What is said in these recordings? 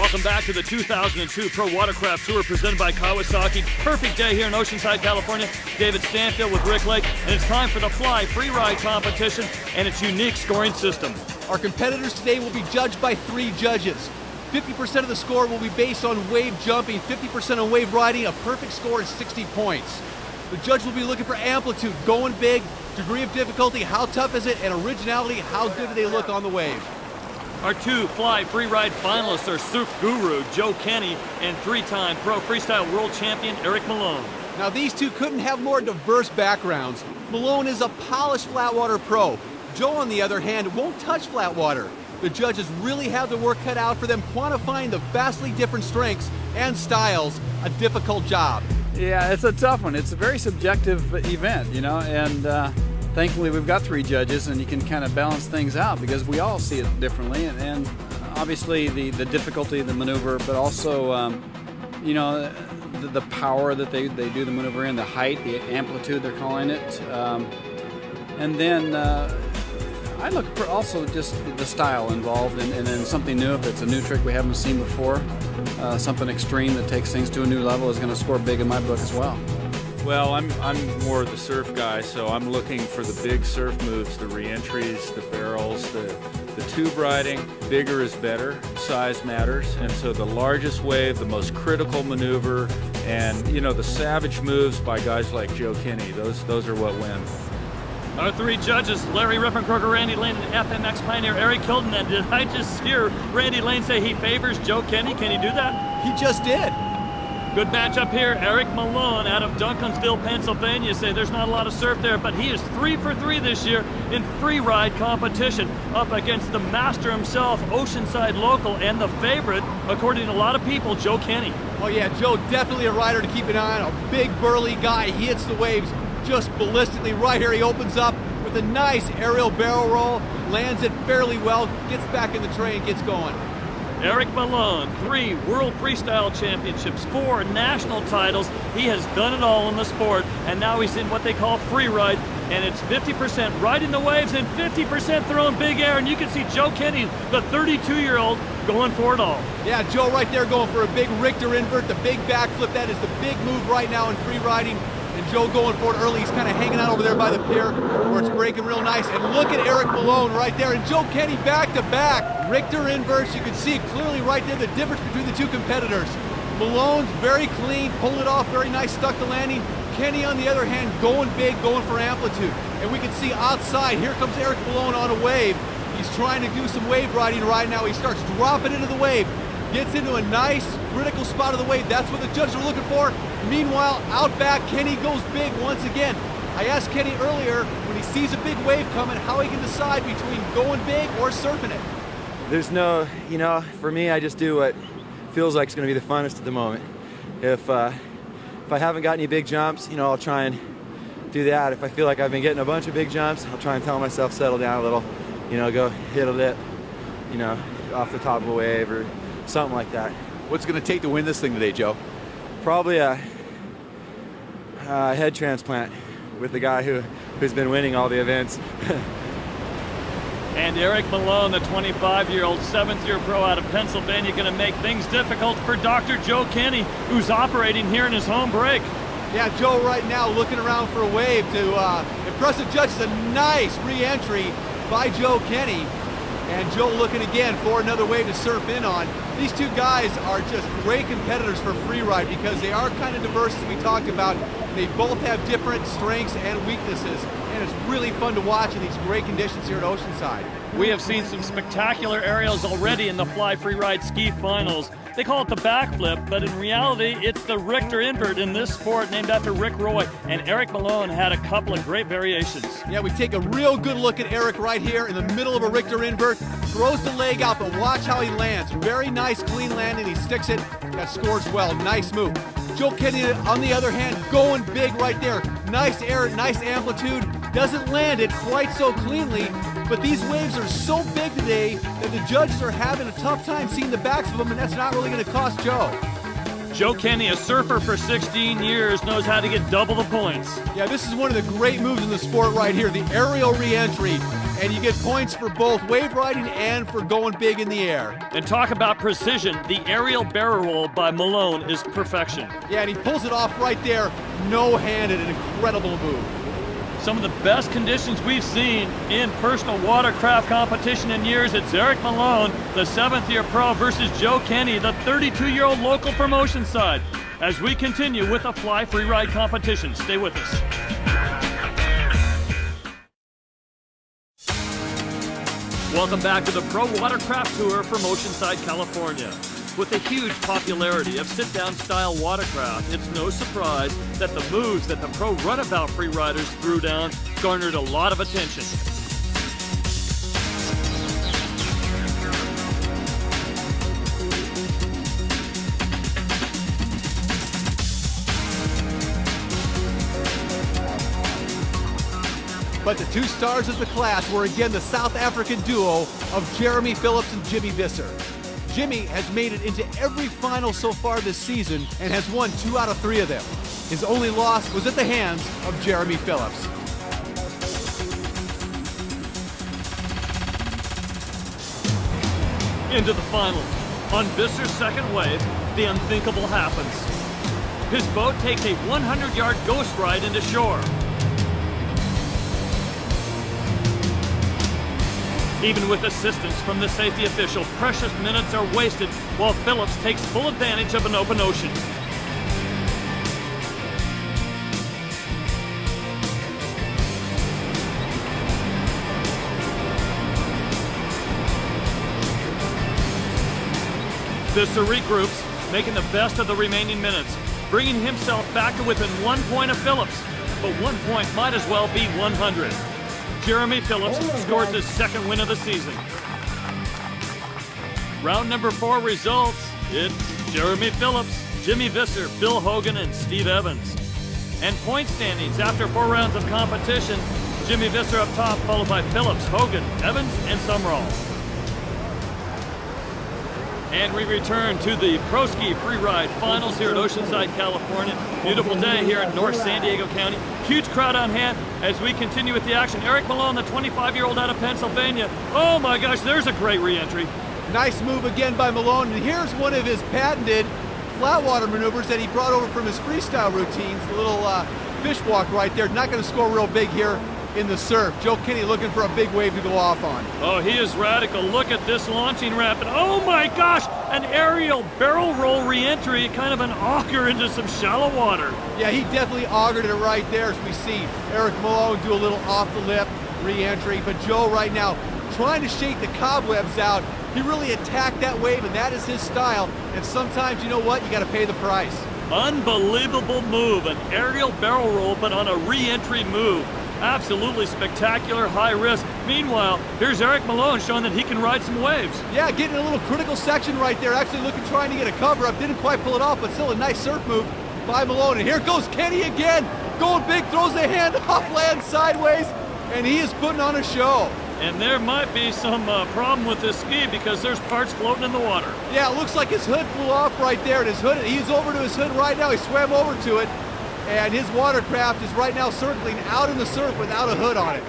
welcome back to the 2002 Pro Watercraft Tour presented by Kawasaki. Perfect day here in Oceanside, California. David Stanfield with Rick Lake, and it's time for the Fly Freeride competition and its unique scoring system. Our competitors today will be judged by 3 judges. 50% of the score will be based on wave jumping, 50% on wave riding. A perfect score is 60 points. The judge will be looking for amplitude, going big, degree of difficulty, how tough is it, and originality, how good do they look on the wave. Our 2 Fly Freeride finalists are surf guru Joe Kenny and 3-time Pro Freestyle World Champion Eric Malone. Now these 2 couldn't have more diverse backgrounds. Malone is a polished flatwater pro. Joe, on the other hand, won't touch flat water. The judges really have the work cut out for them quantifying the vastly different strengths and styles, a difficult job. Yeah, it's a tough one. It's a very subjective event, you know, and thankfully we've got 3 judges and you can kind of balance things out because we all see it differently, and obviously the difficulty of the maneuver, but also, you know, the power that they do the maneuver in, the height, the amplitude they're calling it, and then I look for also just the style involved, and then something new. If it's a new trick we haven't seen before, something extreme that takes things to a new level is going to score big in my book as well. Well, I'm more the surf guy, so I'm looking for the big surf moves, the re-entries, the barrels, the tube riding. Bigger is better, size matters, and so the largest wave, the most critical maneuver, and you know, the savage moves by guys like Joe Kenny, those are what win. Our 3 judges, Larry Rippenkroger, Randy Lane, and FMX pioneer Eric Hilton. And did I just hear Randy Lane say he favors Joe Kenny? Can he do that? He just did. Good matchup here. Eric Malone out of Duncansville, Pennsylvania. Say there's not a lot of surf there, but he is 3 for 3 this year in free ride competition up against the master himself, Oceanside local, and the favorite, according to a lot of people, Joe Kenny. Oh yeah, Joe definitely a rider to keep an eye on. A big burly guy. He hits the waves just ballistically. Right here he opens up with a nice aerial barrel roll, lands it fairly well, gets back in the tray and gets going. Eric Malone, 3 World Freestyle Championships, 4 national titles. He has done it all in the sport, and now he's in what they call free ride, and it's 50% riding the waves and 50% throwing big air, and you can see Joe Kenny, the 32-year-old, going for it all. Yeah, Joe right there going for a big Richter invert, the big backflip. That is the big move right now in free riding. And Joe going for it early. He's kind of hanging out over there by the pier where it's breaking real nice. And look at Eric Malone right there. And Joe Kenny back to back. Richter inverse. You can see clearly right there the difference between the 2 competitors. Malone's very clean, pulled it off very nice, stuck the landing. Kenny, on the other hand, going big, going for amplitude. And we can see outside, here comes Eric Malone on a wave. He's trying to do some wave riding right now. He starts dropping into the wave. Gets into a nice critical spot of the wave. That's what the judges are looking for. Meanwhile, out back, Kenny goes big once again. I asked Kenny earlier, when he sees a big wave coming, how he can decide between going big or surfing it. There's no, you know, for me, I just do what feels like it's going to be the funnest at the moment. If I haven't got any big jumps, you know, I'll try and do that. If I feel like I've been getting a bunch of big jumps, I'll try and tell myself settle down a little, you know, go hit a lip, you know, off the top of a wave or something like that. What's it going to take to win this thing today, Joe? Probably a head transplant with the guy who's been winning all the events. And Eric Malone, the 25-year-old 7th-year pro out of Pennsylvania, going to make things difficult for Dr. Joe Kenny, who's operating here in his home break. Yeah, Joe right now looking around for a wave to impress the judges. A nice re-entry by Joe Kenny. And Joe looking again for another wave to surf in on. These 2 guys are just great competitors for free ride because they are kind of diverse, as we talked about. They both have different strengths and weaknesses, and it's really fun to watch in these great conditions here at Oceanside. We have seen some spectacular aerials already in the Fly Freeride Ski Finals. They call it the backflip, but in reality, it's the Richter invert in this sport, named after Rick Roy. And Eric Malone had a couple of great variations. Yeah, we take a real good look at Eric right here in the middle of a Richter invert. Throws the leg out, but watch how he lands. Very nice, clean landing. He sticks it. That scores well. Nice move. Joe Kenny, on the other hand, going big right there. Nice air, nice amplitude. Doesn't land it quite so cleanly, but these waves are so big today that the judges are having a tough time seeing the backs of them, and that's not really going to cost Joe. Joe Kenny, a surfer for 16 years, knows how to get double the points. Yeah, this is one of the great moves in the sport right here, the aerial re-entry. and you get points for both wave riding and for going big in the air. And talk about precision. The aerial barrel roll by Malone is perfection. Yeah, and he pulls it off right there, no-handed, an incredible move. Some of the best conditions we've seen in personal watercraft competition in years. It's Eric Malone, the 7th-year pro, versus Joe Kenny, the 32-year-old local promotion side, as we continue with the Fly Freeride competition. Stay with us. Welcome back to the Pro Watercraft Tour from Oceanside, California. With the huge popularity of sit-down style watercraft, it's no surprise that the moves that the pro runabout freeriders threw down garnered a lot of attention. But the two stars of the class were again the South African duo of Jeremy Phillips and Jimmy Visser. Jimmy has made it into every final so far this season and has won 2 out of 3 of them. His only loss was at the hands of Jeremy Phillips. Into the finals. On Visser's second wave, the unthinkable happens. His boat takes a 100-yard ghost ride into shore. Even with assistance from the safety official, precious minutes are wasted while Phillips takes full advantage of an open ocean. Visser regroups, making the best of the remaining minutes, bringing himself back to within 1 point of Phillips. But 1 point might as well be 100. Jeremy Phillips scores his second win of the season. Round number 4 results. It's Jeremy Phillips, Jimmy Visser, Bill Hogan, and Steve Evans. And point standings after 4 rounds of competition, Jimmy Visser up top, followed by Phillips, Hogan, Evans, and Sumrall. And we return to the Pro Ski Freeride Finals here at Oceanside, California. Beautiful day here in North San Diego County. Huge crowd on hand as we continue with the action. Eric Malone, the 25-year-old out of Pennsylvania. Oh my gosh, there's a great re-entry. Nice move again by Malone, and here's one of his patented flatwater maneuvers that he brought over from his freestyle routines. A little fish walk right there. Not going to score real big here in the surf. Joe Kenny looking for a big wave to go off on. Oh, he is radical. Look at this launching ramp. And oh my gosh, an aerial barrel roll re-entry, kind of an auger into some shallow water. Yeah, he definitely augured it right there as we see Eric Malone do a little off the lip re-entry. But Joe right now trying to shake the cobwebs out. He really attacked that wave, and that is his style. And sometimes, you know what, you got to pay the price. Unbelievable move, an aerial barrel roll, but on a re-entry move. Absolutely spectacular, high risk. Meanwhile, here's Eric Malone showing that he can ride some waves. Yeah, getting a little critical section right there. Actually trying to get a cover up. Didn't quite pull it off, but still a nice surf move by Malone. And here goes Kenny again. Going big, throws a hand off, lands sideways, and he is putting on a show. And there might be some problem with this ski because there's parts floating in the water. Yeah, it looks like his hood flew off right there. And his hood, he's over to his hood right now. He swam over to it. And his watercraft is right now circling out in the surf without a hood on it.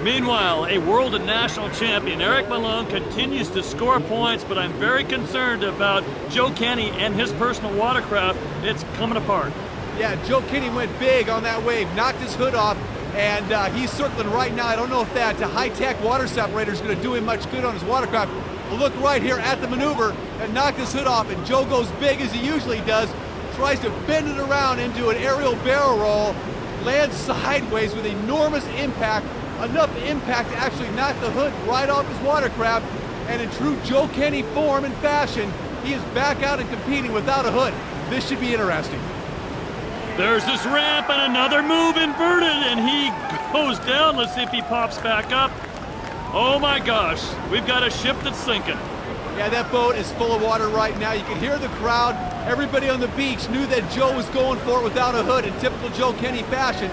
Meanwhile, a world and national champion, Eric Malone, continues to score points, but I'm very concerned about Joe Kenny and his personal watercraft. It's coming apart. Yeah, Joe Kenny went big on that wave, knocked his hood off, and he's circling right now. I don't know if that high-tech water separator is going to do him much good on his watercraft. But look right here at the maneuver and knocked his hood off, and Joe goes big as he usually does. Tries to bend it around into an aerial barrel roll, lands sideways with enormous impact, enough impact to actually knock the hood right off his watercraft, and in true Joe Kenny form and fashion, he is back out and competing without a hood. This should be interesting. There's this ramp and another move inverted, and he goes down. Let's see if he pops back up. Oh my gosh, we've got a ship that's sinking. Yeah, that boat is full of water right now. You can hear the crowd. Everybody on the beach knew that Joe was going for it without a hood in typical Joe Kenny fashion.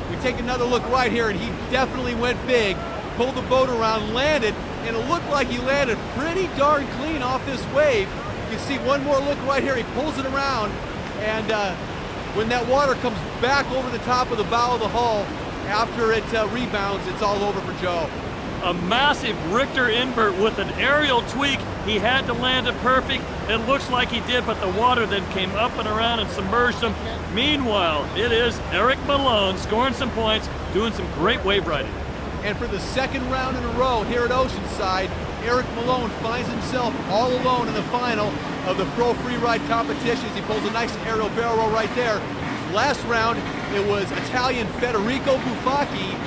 We take another look right here, and he definitely went big, pulled the boat around, landed, and it looked like he landed pretty darn clean off this wave. You can see one more look right here. He pulls it around, and when that water comes back over the top of the bow of the hull, after it rebounds, it's all over for Joe. a massive Richter invert with an aerial tweak. He had to land it perfect. It looks like he did, but the water then came up and around and submerged him. Meanwhile, it is Eric Malone scoring some points, doing some great wave riding. And for the second round in a row here at Oceanside, Eric Malone finds himself all alone in the final of the Pro Freeride competitions. He pulls a nice aerial barrel roll right there. Last round, it was Italian Federico Buffacchi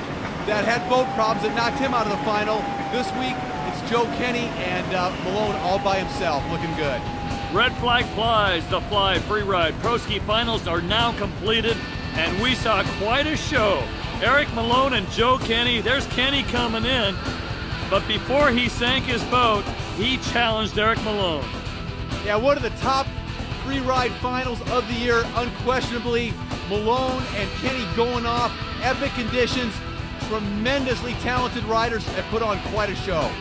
that had boat problems that knocked him out of the final. This week, it's Joe Kenny and Malone all by himself, looking good. Red flag flies. The Fly Freeride Pro Ski Finals are now completed, and we saw quite a show. Eric Malone and Joe Kenny. There's Kenny coming in, but before he sank his boat, he challenged Eric Malone. Yeah, one of the top freeride finals of the year, unquestionably. Malone and Kenny going off, epic conditions, tremendously talented riders that put on quite a show.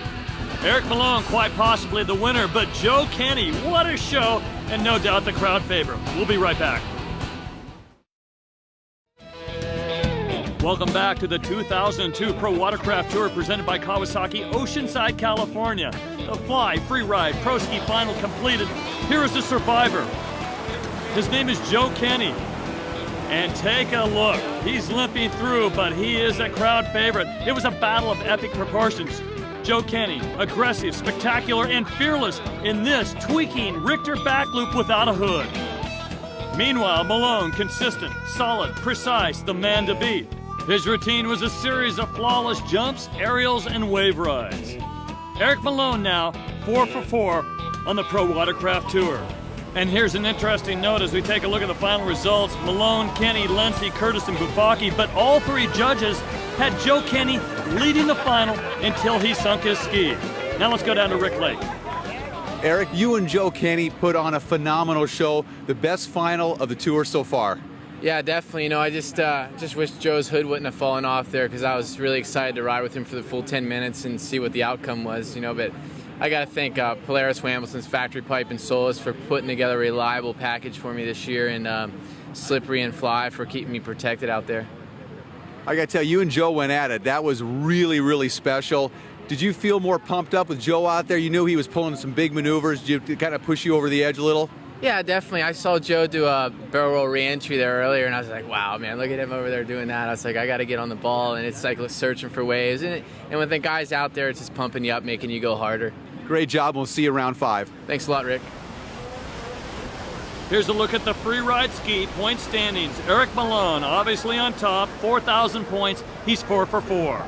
Eric Malone quite possibly the winner, but Joe Kenny, what a show, and no doubt the crowd favorite. We'll be right back. Welcome back to the 2002 Pro Watercraft Tour presented by Kawasaki, Oceanside, California. The Fly Freeride Pro Ski Final completed. Here is the survivor. His name is Joe Kenny. And take a look. He's limping through, but he is a crowd favorite. It was a battle of epic proportions. Joe Kenny, aggressive, spectacular, and fearless in this tweaking Richter back loop without a hood. Meanwhile, Malone, consistent, solid, precise, the man to beat. His routine was a series of flawless jumps, aerials, and wave rides. Eric Malone now 4 for 4 on the Pro Watercraft Tour. And here's an interesting note as we take a look at the final results. Malone, Kenny, Lenzi, Curtis, and Buffacchi, but all three judges had Joe Kenny leading the final until he sunk his ski. Now let's go down to Rick Lake. Eric, you and Joe Kenny put on a phenomenal show, the best final of the tour so far. Yeah, definitely. You know, I just wish Joe's hood wouldn't have fallen off there because I was really excited to ride with him for the full 10 minutes and see what the outcome was, you know, but I got to thank Polaris Wambleton's Factory Pipe and Solus for putting together a reliable package for me this year, and Slippery and Fly for keeping me protected out there. I got to tell you and Joe went at it. That was really, really special. Did you feel more pumped up with Joe out there? You knew he was pulling some big maneuvers. Did it kind of push you over the edge a little? Yeah, definitely. I saw Joe do a barrel roll re-entry there earlier, and I was like, wow, man, look at him over there doing that. I was like, I got to get on the ball, and it's like searching for waves. And when the guy's out there, it's just pumping you up, making you go harder. Great job. We'll see you around 5. Thanks a lot, Rick. Here's a look at the Freeride ski point standings. Eric Malone obviously on top, 4,000 points. He's 4 for 4.